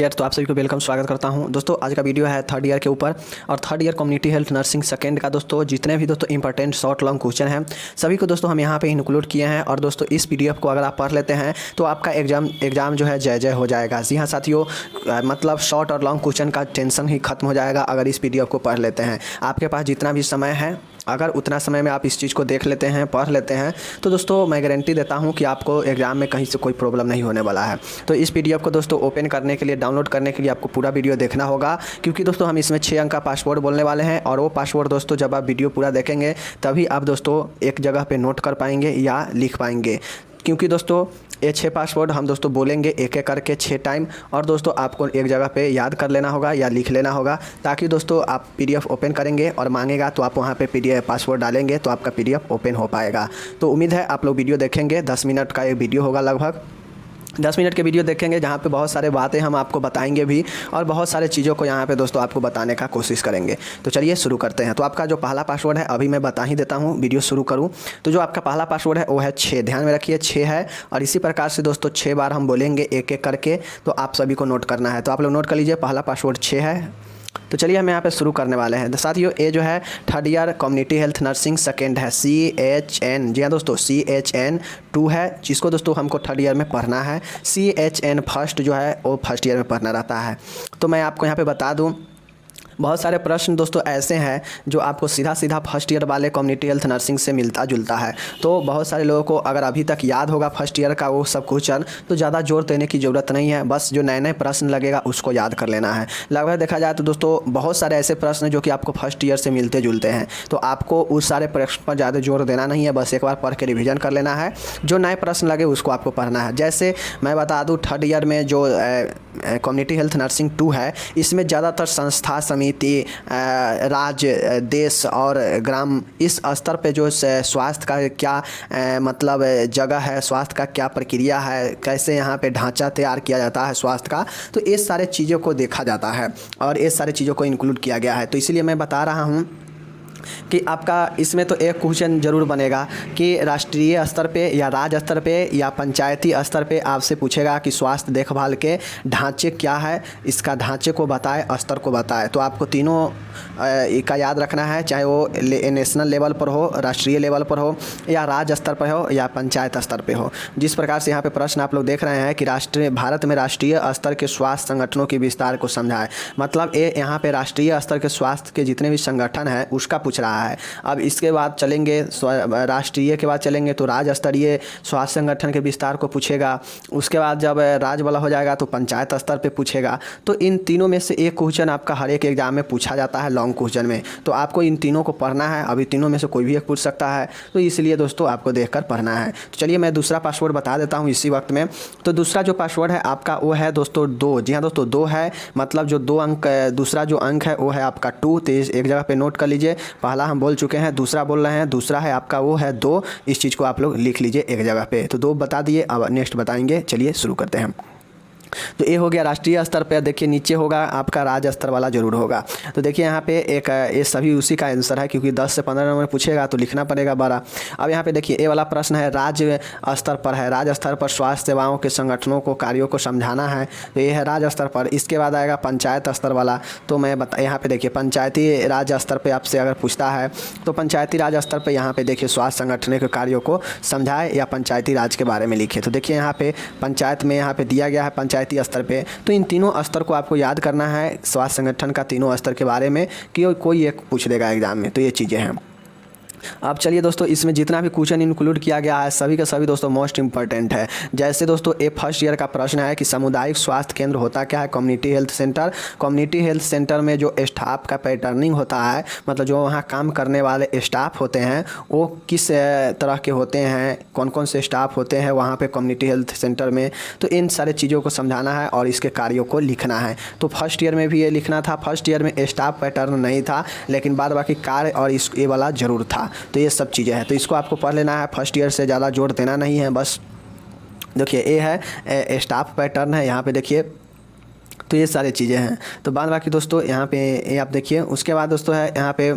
यार तो आप सभी को वेलकम स्वागत करता हूं। दोस्तों आज का वीडियो है थर्ड ईयर के ऊपर और third year community health nursing second का दोस्तों जितने भी दोस्तों इंपॉर्टेंट शॉर्ट लॉन्ग क्वेश्चन हैं सभी को दोस्तों हम यहां पे इंक्लूड किए हैं। और दोस्तों इस पीडीएफ को अगर आप पढ़ लेते हैं तो आपका एग्जाम जो है जय जय हो जाएगा। जी हाँ साथियों, मतलब शॉर्ट और लॉन्ग क्वेश्चन का टेंशन ही खत्म हो जाएगा अगर इस पीडीएफ को पढ़ लेते हैं। आपके पास जितना भी समय है अगर उतना समय में आप इस चीज़ को देख लेते हैं, पढ़ लेते हैं तो दोस्तों मैं गारंटी देता हूं कि आपको एग्जाम में कहीं से कोई प्रॉब्लम नहीं होने वाला है। तो इस पीडीएफ को दोस्तों ओपन करने के लिए, डाउनलोड करने के लिए आपको पूरा वीडियो देखना होगा, क्योंकि दोस्तों हम इसमें 6 अंक का पासवर्ड बोलने वाले हैं। और वो पासवर्ड दोस्तों जब आप वीडियो पूरा देखेंगे तभी आप दोस्तों एक जगह पर नोट कर पाएंगे या लिख पाएंगे, क्योंकि दोस्तों ये 6 पासवर्ड हम दोस्तों बोलेंगे एक एक करके 6 टाइम। और दोस्तों आपको एक जगह पे याद कर लेना होगा या लिख लेना होगा, ताकि दोस्तों आप पीडीएफ ओपन करेंगे और मांगेगा तो आप वहाँ पे पीडीएफ पासवर्ड डालेंगे तो आपका पीडीएफ ओपन हो पाएगा। तो उम्मीद है आप लोग वीडियो देखेंगे। 10 मिनट का एक वीडियो होगा, लगभग 10 मिनट के वीडियो देखेंगे जहाँ पे बहुत सारे बातें हम आपको बताएंगे भी और बहुत सारे चीज़ों को यहाँ पे दोस्तों आपको बताने का कोशिश करेंगे। तो चलिए शुरू करते हैं। तो आपका जो पहला पासवर्ड है अभी मैं बता ही देता हूँ, वीडियो शुरू करूँ। तो जो आपका पहला पासवर्ड है वो है 6। ध्यान में रखिए 6 है और इसी प्रकार से दोस्तों 6 बार हम बोलेंगे एक एक करके, तो आप सभी को नोट करना है। तो आप लोग नोट कर लीजिए, पहला पासवर्ड 6 है। तो चलिए हम यहाँ पे शुरू करने वाले हैं। साथियों ये जो है third year community health nursing second है, CHN। जी हाँ दोस्तों CHN 2 है, जिसको दोस्तों हमको थर्ड ईयर में पढ़ना है। CHN फर्स्ट जो है वो फर्स्ट ईयर में पढ़ना रहता है। तो मैं आपको यहाँ पे बता दूँ, बहुत सारे प्रश्न दोस्तों ऐसे हैं जो आपको सीधा सीधा फर्स्ट ईयर वाले कम्युनिटी हेल्थ नर्सिंग से मिलता जुलता है। तो बहुत सारे लोगों को अगर अभी तक याद होगा फर्स्ट ईयर का वो सब क्वेश्चन, तो ज़्यादा जोर देने की ज़रूरत नहीं है, बस जो नए नए प्रश्न लगेगा उसको याद कर लेना है। लगभग देखा जाए तो दोस्तों बहुत सारे ऐसे प्रश्न जो कि आपको फर्स्ट ईयर से मिलते जुलते हैं, तो आपको उस सारे प्रश्न पर ज़्यादा जोर देना नहीं है, बस एक बार पढ़ के रिविज़न कर लेना है। जो नए प्रश्न लगे उसको आपको पढ़ना है। जैसे मैं बता दूँ थर्ड ईयर में जो कम्युनिटी हेल्थ नर्सिंग 2 है, इसमें ज़्यादातर संस्था, समिति, राज्य, देश और ग्राम, इस स्तर पे जो स्वास्थ्य का क्या मतलब जगह है, स्वास्थ्य का क्या प्रक्रिया है, कैसे यहाँ पे ढांचा तैयार किया जाता है स्वास्थ्य का, तो ये सारे चीज़ों को देखा जाता है और ये सारी चीज़ों को इंक्लूड किया गया है। तो इसलिए मैं बता रहा हूँ कि आपका इसमें तो एक क्वेश्चन ज़रूर बनेगा कि राष्ट्रीय स्तर पे या राज्य स्तर पे या पंचायती स्तर पे आपसे पूछेगा कि स्वास्थ्य देखभाल के ढांचे क्या है, इसका ढांचे को बताए, स्तर को बताए। तो आपको तीनों का याद रखना है, चाहे वो नेशनल लेवल पर हो, राष्ट्रीय लेवल पर हो, या राज्य स्तर पर हो, या पंचायत स्तर पर हो। जिस प्रकार से यहाँ पर प्रश्न आप लोग देख रहे हैं कि भारत में राष्ट्रीय स्तर के स्वास्थ्य संगठनों के विस्तार को समझाए, मतलब ये यहाँ पे राष्ट्रीय स्तर के स्वास्थ्य के जितने भी संगठन हैं उसका पूछ रहा है। अब इसके बाद चलेंगे राष्ट्रीय के बाद चलेंगे तो राज्य स्तरीय स्वास्थ्य संगठन के विस्तार को पूछेगा। उसके बाद जब राज्य वाला हो जाएगा तो पंचायत स्तर पे पूछेगा। तो इन तीनों में से एक क्वेश्चन आपका हर एक एग्जाम में पूछा जाता है लॉन्ग क्वेश्चन में, तो आपको इन तीनों को पढ़ना है। अभी तीनों में से कोई भी एक पूछ सकता है, तो इसलिए दोस्तों आपको देखकर पढ़ना है। तो चलिए मैं दूसरा पासवर्ड बता देता हूँ इसी वक्त में। तो दूसरा जो पासवर्ड है आपका वो है दोस्तों 2। जी हाँ दोस्तों 2 है, मतलब जो 2 अंक, दूसरा जो अंक है वो है आपका 2। तो एक जगह पे नोट कर लीजिए, पहला हम बोल चुके हैं, दूसरा बोल रहे हैं, दूसरा है आपका वो है 2। इस चीज़ को आप लोग लिख लीजिए एक जगह पे। तो 2 बता दिए, अब नेक्स्ट बताएंगे। चलिए शुरू करते हैं। तो ये हो गया राष्ट्रीय स्तर पे। देखिए नीचे होगा आपका राज्य स्तर वाला जरूर होगा। तो देखिए यहाँ पे एक ये सभी उसी का आंसर है, क्योंकि 10 से 15 नंबर पूछेगा तो लिखना पड़ेगा 12। अब यहाँ पे देखिए ये वाला प्रश्न है राज्य स्तर पर है, राज्य स्तर पर स्वास्थ्य सेवाओं के संगठनों को कार्यों को समझाना है, तो ये है राज्य स्तर पर। इसके बाद आएगा पंचायत स्तर वाला। तो मैं यहाँ पे देखिए पंचायती राज्य स्तर पर आपसे अगर पूछता है तो पंचायती राज स्तर पर यहाँ पे देखिए स्वास्थ्य संगठन के कार्यों को समझाए या पंचायती राज के बारे में लिखे। तो देखिए यहाँ पे पंचायत में यहाँ पे दिया गया है पंचायती स्तर पे। तो इन तीनों स्तर को आपको याद करना है, स्वास्थ्य संगठन का तीनों स्तर के बारे में, कि कोई एक पूछ देगा एग्जाम में। तो ये चीज़ें हैं। अब चलिए दोस्तों इसमें जितना भी क्वेश्चन इंक्लूड किया गया है सभी का सभी दोस्तों मोस्ट इंपॉर्टेंट है। जैसे दोस्तों ये फर्स्ट ईयर का प्रश्न है कि सामुदायिक स्वास्थ्य केंद्र होता क्या है, community health centre. Community health centre में जो स्टाफ का पैटर्निंग होता है, मतलब जो वहाँ काम करने वाले स्टाफ होते हैं वो किस तरह के होते हैं, कौन कौन से स्टाफ होते हैं वहाँ पे कम्युनिटी हेल्थ सेंटर में, तो इन सारे चीज़ों को समझाना है और इसके कार्यों को लिखना है। तो फर्स्ट ईयर में भी ये लिखना था। फर्स्ट ईयर में स्टाफ पैटर्न नहीं था, लेकिन बाद बाकी कार्य और ये वाला ज़रूर था। तो ये सब चीज़ें हैं, तो इसको आपको पढ़ लेना है। फर्स्ट ईयर से ज़्यादा जोर देना नहीं है। बस देखिए ये है स्टाफ पैटर्न है यहाँ पे देखिए, तो ये सारी चीज़ें हैं। तो बाद बाकी दोस्तों यहाँ पे ये आप देखिए। उसके बाद दोस्तों है यहाँ पे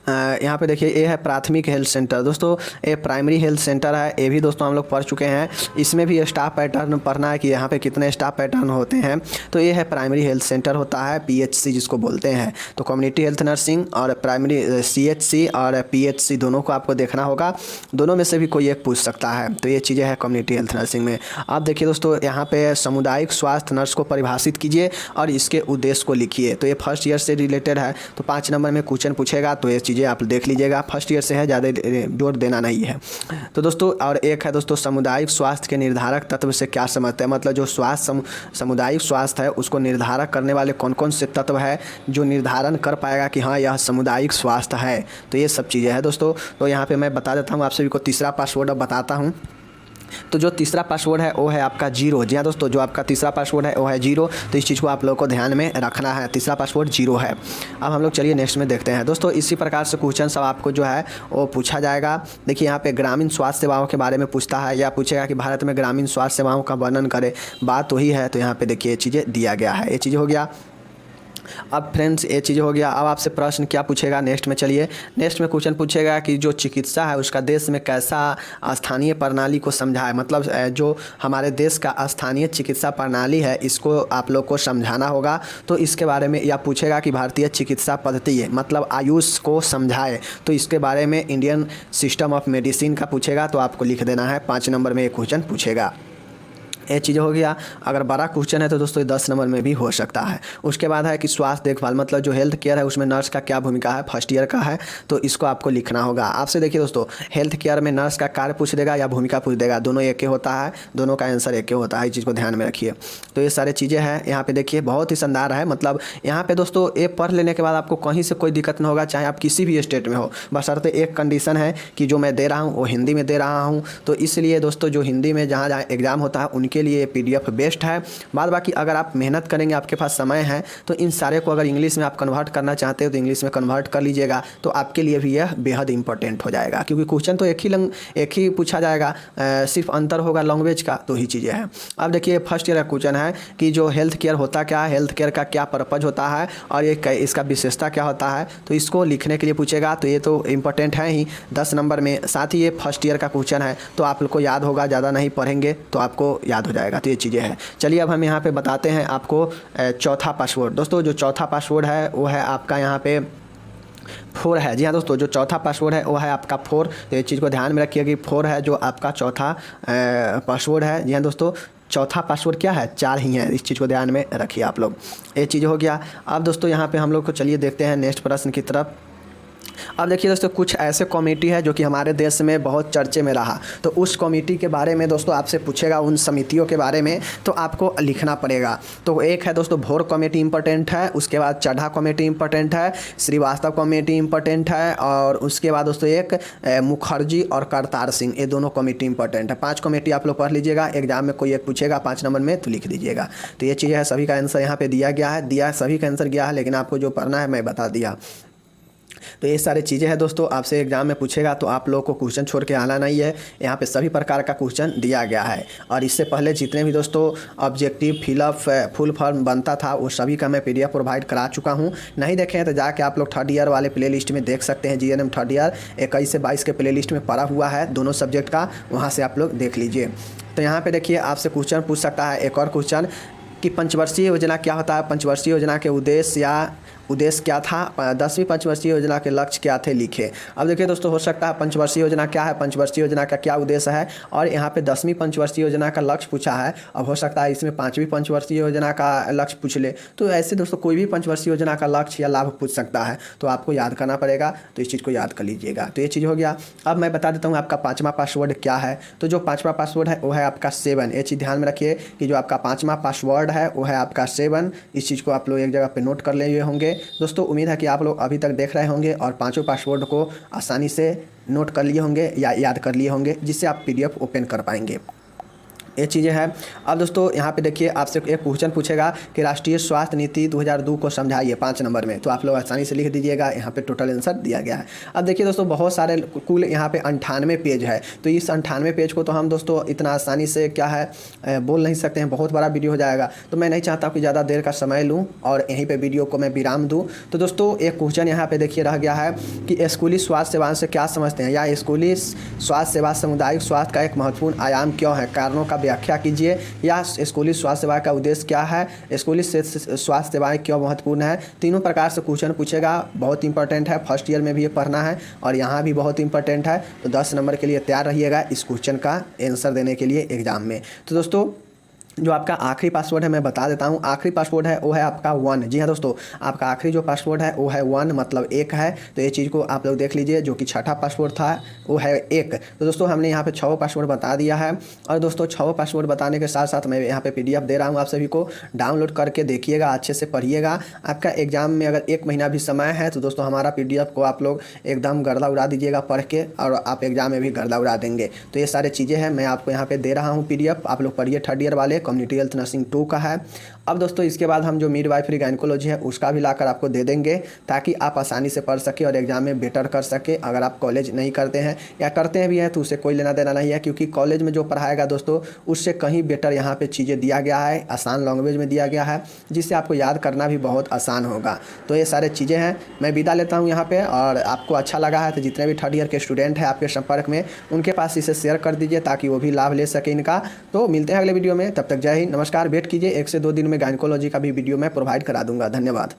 यहाँ पे देखिए ये है प्राथमिक हेल्थ सेंटर। दोस्तों ये प्राइमरी हेल्थ सेंटर है, ये भी दोस्तों हम लोग पढ़ चुके हैं। इसमें भी स्टाफ पैटर्न पढ़ना है कि यहाँ पे कितने स्टाफ पैटर्न होते हैं। तो ये है प्राइमरी हेल्थ सेंटर होता है, PHC जिसको बोलते हैं। तो कम्युनिटी हेल्थ नर्सिंग और प्राइमरी CHC और PHC दोनों को आपको देखना होगा, दोनों में से भी कोई एक पूछ सकता है। तो ये चीज़ें हैं कम्युनिटी हेल्थ नर्सिंग में। आप देखिए दोस्तों यहाँ पे सामुदायिक स्वास्थ्य नर्स को परिभाषित कीजिए और इसके उद्देश्य को लिखिए। तो ये फर्स्ट ईयर से रिलेटेड है, तो 5 नंबर में क्वेश्चन पूछेगा, तो ये चीज़ें आप देख लीजिएगा। फर्स्ट ईयर से है, ज़्यादा जोर देना नहीं है। तो दोस्तों और एक है दोस्तों सामुदायिक स्वास्थ्य के निर्धारक तत्व से क्या समझते हैं, मतलब जो स्वास्थ्य सामुदायिक स्वास्थ्य है उसको निर्धारक करने वाले कौन कौन से तत्व है जो निर्धारण कर पाएगा कि हाँ यह सामुदायिक स्वास्थ्य है। तो ये सब चीज़ें हैं दोस्तों। तो यहाँ पे मैं बता देता हूँ आप सभी को तीसरा पासवर्ड अब बताता हूँ। तो जो तीसरा पासवर्ड है वो है आपका 0। जी हाँ दोस्तों, जो आपका तीसरा पासवर्ड है वो है 0। तो इस चीज़ को आप लोगों को ध्यान में रखना है, तीसरा पासवर्ड 0 है। अब हम लोग चलिए नेक्स्ट में देखते हैं। दोस्तों इसी प्रकार से क्वेश्चन सब आपको जो है वो पूछा जाएगा। देखिए यहाँ पे ग्रामीण स्वास्थ्य सेवाओं के बारे में पूछता है, या पूछेगा कि भारत में ग्रामीण स्वास्थ्य सेवाओं का वर्णन करें, बात वही है। तो यहाँ पे देखिए ये चीज़ें दिया गया है, ये चीज़ हो गया। अब फ्रेंड्स ये चीज़ हो गया। अब आपसे प्रश्न क्या पूछेगा नेक्स्ट में, चलिए नेक्स्ट में क्वेश्चन पूछेगा कि जो चिकित्सा है उसका देश में कैसा स्थानीय प्रणाली को समझाए, मतलब जो हमारे देश का स्थानीय चिकित्सा प्रणाली है इसको आप लोग को समझाना होगा। तो इसके बारे में या पूछेगा कि भारतीय चिकित्सा पद्धति है मतलब आयुष को समझाए, तो इसके बारे में इंडियन सिस्टम ऑफ मेडिसिन का पूछेगा। तो आपको लिख देना है, 5 नंबर में ये क्वेश्चन पूछेगा। ये चीज़ हो गया। अगर बड़ा क्वेश्चन है तो दोस्तों 10 नंबर में भी हो सकता है। उसके बाद है कि स्वास्थ्य देखभाल मतलब जो हेल्थ केयर है उसमें नर्स का क्या भूमिका है, फर्स्ट ईयर का है, तो इसको आपको लिखना होगा। आपसे देखिए दोस्तों हेल्थ केयर में नर्स का कार्य पूछ देगा या भूमिका पूछ देगा, दोनों एक ही होता है, दोनों का आंसर एक ही होता है, इस चीज़ को ध्यान में रखिए। तो ये सारी चीज़ें हैं यहाँ पे देखिए, बहुत ही शानदार है। मतलब यहाँ पे दोस्तों ये पढ़ लेने के बाद आपको कहीं से कोई दिक्कत नहीं होगा, चाहे आप किसी भी स्टेट में हो, बशर्ते एक कंडीशन है कि जो मैं दे रहा हूँ वो हिंदी में दे रहा हूँ। तो इसलिए दोस्तों जो हिंदी में जहाँ जहाँ एग्ज़ाम होता है उनके लिए PDF बेस्ट है। बाद बाकी अगर आप मेहनत करेंगे, आपके पास समय है, तो इन सारे को अगर इंग्लिश में आप कन्वर्ट करना चाहते हो तो इंग्लिश में कन्वर्ट कर लीजिएगा, तो आपके लिए भी यह बेहद इंपॉर्टेंट हो जाएगा। क्योंकि क्वेश्चन तो एक ही पूछा जाएगा, सिर्फ अंतर होगा लैंग्वेज का, तो ही चीज़ें हैं। अब देखिए फर्स्ट ईयर का क्वेश्चन है कि जो हेल्थ केयर होता क्या है, हेल्थ केयर का क्या पर्पज होता है और ये इसका विशेषता क्या होता है, तो इसको लिखने के लिए पूछेगा। तो ये तो इंपॉर्टेंट है ही 10 नंबर में। साथ ही ये फर्स्ट ईयर का क्वेश्चन है, तो आप लोग को याद होगा, ज़्यादा नहीं पढ़ेंगे तो आपको याद हो जाएगा। तो ये चीज़ें हैं। चलिए अब हम यहाँ पे बताते हैं आपको चौथा पासवर्ड। दोस्तों जो चौथा पासवर्ड है वो है आपका यहाँ पे 4 है। जी हाँ दोस्तों, जो चौथा पासवर्ड है वो है आपका 4। तो ये चीज़ को ध्यान में रखिए कि 4 है जो आपका चौथा पासवर्ड है। जी हाँ दोस्तों, चौथा पासवर्ड क्या है, 4 ही है, इस चीज़ को ध्यान में रखिए आप लोग। ये चीज़ हो गया। अब दोस्तों यहाँ पे हम लोग को चलिए देखते हैं नेक्स्ट प्रश्न की तरफ। अब देखिए दोस्तों कुछ ऐसे कमेटी है जो कि हमारे देश में बहुत चर्चे में रहा, तो उस कमेटी के बारे में दोस्तों आपसे पूछेगा, उन समितियों के बारे में, तो आपको लिखना पड़ेगा। तो एक है दोस्तों भोर कमेटी इंपॉर्टेंट है, उसके बाद चढ़ा कमेटी इंपॉर्टेंट है, श्रीवास्तव कमेटी इंपॉर्टेंट है, और उसके बाद दोस्तों एक मुखर्जी और करतार सिंह, ये दोनों कमेटी इंपॉर्टेंट है। 5 कमेटी आप लोग पढ़ लीजिएगा, एग्जाम में कोई एक पूछेगा 5 नंबर में तो लिख दीजिएगा। तो ये चीज़ है, सभी का आंसर यहाँ पे दिया गया है, सभी का आंसर गया है, लेकिन आपको जो पढ़ना है मैं बता दिया। तो ये सारी चीज़ें हैं दोस्तों, आपसे एग्जाम में पूछेगा तो आप लोगों को क्वेश्चन छोड़ के आना नहीं है। यहाँ पे सभी प्रकार का क्वेश्चन दिया गया है, और इससे पहले जितने भी दोस्तों ऑब्जेक्टिव फिलअप फुल फॉर्म बनता था वो सभी का मैं PDF प्रोवाइड करा चुका हूँ। नहीं देखे हैं तो जाके आप लोग 3rd ईयर वाले प्ले लिस्ट में देख सकते हैं। GNM 3rd ईयर 21 से 22 के प्ले लिस्ट में पड़ा हुआ है दोनों सब्जेक्ट का, वहाँ से आप लोग देख लीजिए। तो यहाँ पे देखिए आपसे क्वेश्चन पूछ सकता है एक और क्वेश्चन कि पंचवर्षीय योजना क्या होता है, पंचवर्षीय योजना के उद्देश्य क्या था, 10वीं पंचवर्षीय योजना के लक्ष्य क्या थे, लिखे। अब देखिए दोस्तों हो सकता है पंचवर्षीय योजना क्या है, पंचवर्षीय योजना का क्या उद्देश्य है, और यहाँ पे 10वीं पंचवर्षीय योजना का लक्ष्य पूछा है। अब हो सकता है इसमें 5वीं पंचवर्षीय योजना का लक्ष्य पूछ ले। तो ऐसे दोस्तों कोई भी पंचवर्षीय योजना का लक्ष्य या लाभ पूछ सकता है, तो आपको याद करना पड़ेगा, तो इस चीज़ को याद कर लीजिएगा। तो ये चीज़ हो गया। अब मैं बता देता हूँ आपका 5वां पासवर्ड क्या है। तो जो 5वां पासवर्ड है वो है आपका 7। ये चीज़ ध्यान में रखिए कि जो आपका 5वां पासवर्ड है वो है आपका 7। इस चीज़ को आप लोग एक जगह पे नोट कर लिए होंगे। दोस्तों उम्मीद है कि आप लोग अभी तक देख रहे होंगे और 5 पासवर्ड को आसानी से नोट कर लिए होंगे या याद कर लिए होंगे, जिससे आप PDF ओपन कर पाएंगे। ये चीज़ें हैं। अब दोस्तों यहाँ पे देखिए आपसे एक क्वेश्चन पूछेगा कि राष्ट्रीय स्वास्थ्य नीति 2002 को समझाइए 5 नंबर में, तो आप लोग आसानी से लिख दीजिएगा। यहाँ पे टोटल आंसर दिया गया है। अब देखिए दोस्तों बहुत सारे कुल यहाँ पे 98 पेज है, तो इस 98 पेज को तो हम दोस्तों इतना आसानी से क्या है बोल नहीं सकते हैं, बहुत बड़ा वीडियो हो जाएगा। तो मैं नहीं चाहता कि ज़्यादा देर का समय लूँ और यहीं पर वीडियो को मैं विराम दूँ। तो दोस्तों एक क्वेश्चन यहाँ पर देखिए रह गया है कि स्कूली स्वास्थ्य सेवाओं से क्या समझते हैं, या स्कूली स्वास्थ्य सेवा सामुदायिक स्वास्थ्य का एक महत्वपूर्ण आयाम क्यों है, कारणों का व्याख्या कीजिए, या स्कूली स्वास्थ्य सेवा का उद्देश्य क्या है, स्कूली स्वास्थ्य सेवाएं क्यों महत्वपूर्ण है। तीनों प्रकार से क्वेश्चन पूछेगा, बहुत इंपॉर्टेंट है, फर्स्ट ईयर में भी ये पढ़ना है और यहाँ भी बहुत इंपॉर्टेंट है। तो 10 नंबर के लिए तैयार रहिएगा इस क्वेश्चन का आंसर देने के लिए एग्जाम में। तो दोस्तों जो आपका आखिरी पासवर्ड है मैं बता देता हूँ। आखिरी पासवर्ड है वो है आपका 1। जी हाँ दोस्तों, आपका आखिरी जो पासवर्ड है वो है 1, मतलब 1 है। तो ये चीज़ को आप लोग देख लीजिए। जो कि छठा पासवर्ड था वो है 1। तो दोस्तों हमने यहाँ पे 6 पासवर्ड बता दिया है। और दोस्तों 6 पासवर्ड बताने के साथ साथ मैं यहाँ पे PDF दे रहा हूँ, आप सभी को डाउनलोड करके देखिएगा, अच्छे से पढ़िएगा। आपका एग्जाम में अगर 1 महीना भी समय है तो दोस्तों हमारा PDF को आप लोग एकदम गर्दा उड़ा दीजिएगा पढ़ के, और आप एग्जाम में भी गर्दा उड़ा देंगे। तो ये सारी चीज़ें हैं, मैं आपको यहाँ पे दे रहा हूँ PDF, आप लोग पढ़िए। 3rd ईयर वाले कम्युनिटी हेल्थ नर्सिंग 2 का है। अब दोस्तों इसके बाद हम जो मिडवाइफरी गायनेकोलॉजी है उसका भी लाकर आपको दे देंगे, ताकि आप आसानी से पढ़ सके और एग्जाम में बेटर कर सके। अगर आप कॉलेज नहीं करते हैं या करते हैं भी हैं तो उससे कोई लेना देना नहीं है, क्योंकि कॉलेज में जो पढ़ाएगा दोस्तों उससे कहीं बेटर यहाँ पे चीज़ें दिया गया है, आसान लैंग्वेज में दिया गया है, जिससे आपको याद करना भी बहुत आसान होगा। तो ये सारे चीज़ें हैं, मैं विदा लेता हूँ यहाँ पर। और आपको अच्छा लगा है तो जितने भी 3rd ईयर के स्टूडेंट हैं आपके संपर्क में, उनके पास इसे शेयर कर दीजिए ताकि वो भी लाभ ले सके इनका। तो मिलते हैं अगले वीडियो में, तब तक जय हिंद, नमस्कार। वेट कीजिए, 1 से 2 दिन में गायनेकोलॉजी का भी वीडियो मैं प्रोवाइड करा दूंगा। धन्यवाद।